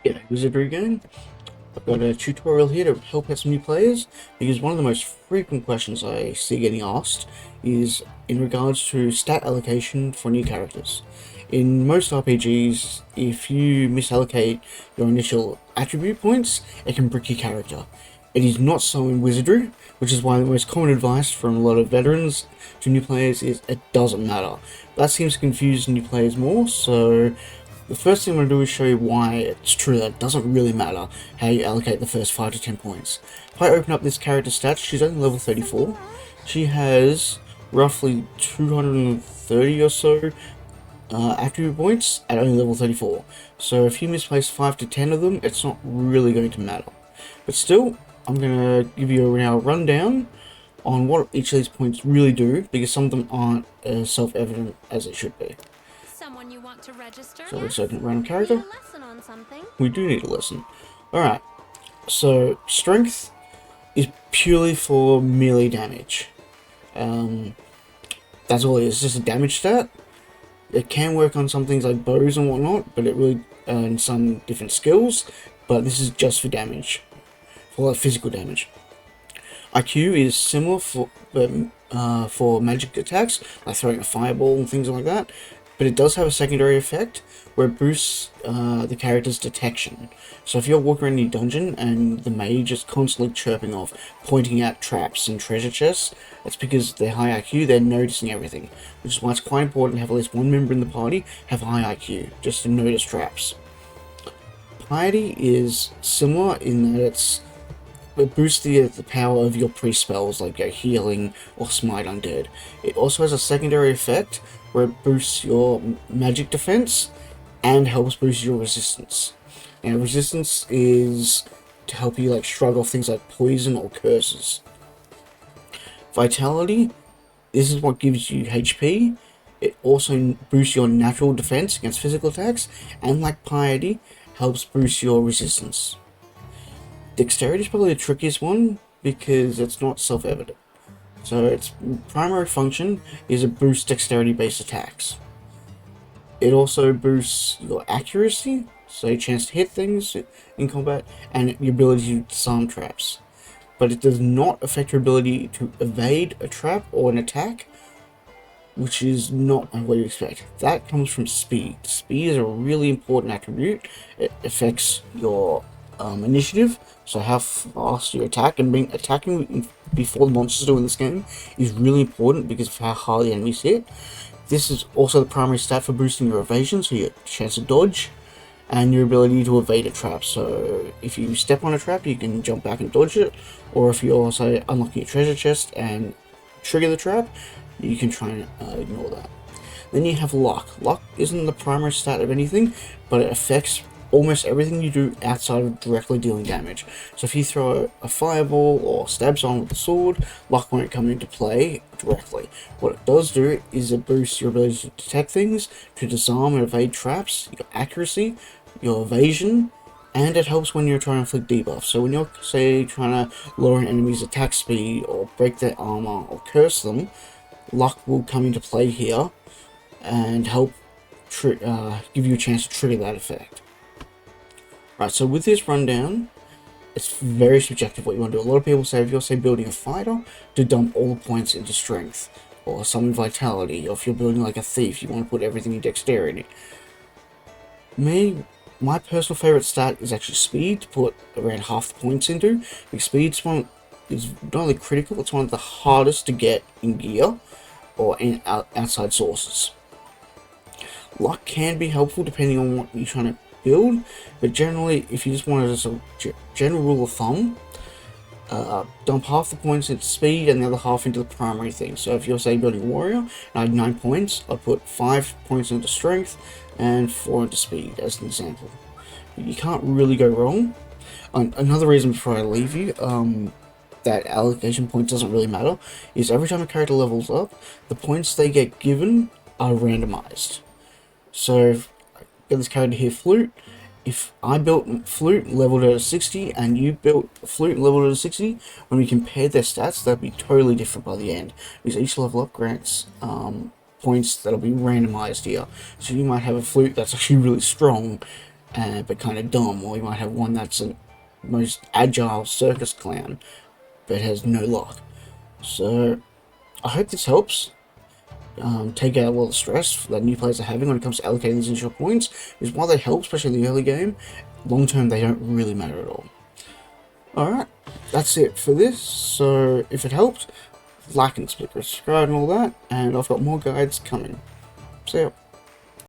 G'day, Wizardry gang. I've got a tutorial here to help out some new players because one of the most frequent questions I see getting asked is in regards to stat allocation for new characters. In most RPGs, if you misallocate your initial attribute points, it can brick your character. It is not so in Wizardry, which is why the most common advice from a lot of veterans to new players is it doesn't matter. That seems to confuse new players more, so the first thing I'm going to do is show you why it's true that it doesn't really matter how you allocate the first 5 to 10 points. If I open up this character stats, she's only level 34. She has roughly 230 or so attribute points at only level 34. So if you misplace 5 to 10 of them, it's not really going to matter. But still, I'm going to give you a rundown on what each of these points really do, because some of them aren't as self-evident as it should be. Someone you want to register? So let's open a random character. Need a lesson on something? We do need a lesson. Alright, so strength is purely for melee damage. That's all it is, just a damage stat. It can work on some things like bows and whatnot, but it really and some different skills, but this is just for damage, for like physical damage. IQ is similar for magic attacks, like throwing a fireball and things like that, but it does have a secondary effect where it boosts the character's detection. So if you're walking around your dungeon and the mage is constantly chirping off, pointing out traps and treasure chests, that's because they're high IQ, they're noticing everything, which is why it's quite important to have at least one member in the party have high IQ, just to notice traps. Piety is similar in that it boosts the power of your pre-spells, like your healing or smite undead. It also has a secondary effect where it boosts your magic defense and helps boost your resistance. Now, resistance is to help you like shrug off things like poison or curses. Vitality, this is what gives you HP. It also boosts your natural defense against physical attacks, and like Piety, helps boost your resistance. Dexterity is probably the trickiest one because it's not self-evident. So its primary function is to boost dexterity-based attacks. It also boosts your accuracy, so your chance to hit things in combat, and your ability to disarm traps. But it does not affect your ability to evade a trap or an attack, which is not what you expect. That comes from speed. Speed is a really important attribute. It affects your initiative, so how fast you attack, and attacking before the monsters do in this game is really important because of how hard the enemies hit. This is also the primary stat for boosting your evasion, so your chance to dodge, and your ability to evade a trap. So if you step on a trap, you can jump back and dodge it, or if you're also unlocking a treasure chest and trigger the trap, you can try and ignore that. Then you have luck. Luck isn't the primary stat of anything, but it affects almost everything you do outside of directly dealing damage. So if you throw a fireball or stab someone with a sword, luck won't come into play directly. What it does do is it boosts your ability to detect things, to disarm and evade traps, your accuracy, your evasion, and it helps when you're trying to inflict debuffs. So when you're, say, trying to lower an enemy's attack speed, or break their armor, or curse them, luck will come into play here and help give you a chance to trigger that effect. Right, so with this rundown, it's very subjective what you want to do. A lot of people say if you're, say, building a fighter, to dump all the points into strength, or some in vitality, or if you're building like a thief, you want to put everything in dexterity. My personal favourite stat is actually speed, to put around half the points into, because speed is not only critical, it's one of the hardest to get in gear, or in outside sources. Luck can be helpful depending on what you're trying to build, but generally, if you just want to, as a general rule of thumb, dump half the points into speed and the other half into the primary thing. So if you're, say, building a warrior and I had 9 points, I'd put 5 points into strength and 4 into speed as an example. You can't really go wrong. Another reason before I leave you, that allocation points doesn't really matter, is every time a character levels up, the points they get given are randomized. So if I get this character here, Flute, if I built Flute leveled at a 60 and you built Flute leveled at a 60, when we compared their stats, they'll be totally different by the end, because each level up grants points that'll be randomized here. So you might have a Flute that's actually really strong, but kind of dumb, or you might have one that's the most agile circus clown, but has no luck. So I hope this helps. Take out all the stress that new players are having when it comes to allocating these initial points, because while they help, especially in the early game, long term they don't really matter at all. Alright, that's it for this. So if it helped, like and subscribe and all that, and I've got more guides coming. See ya.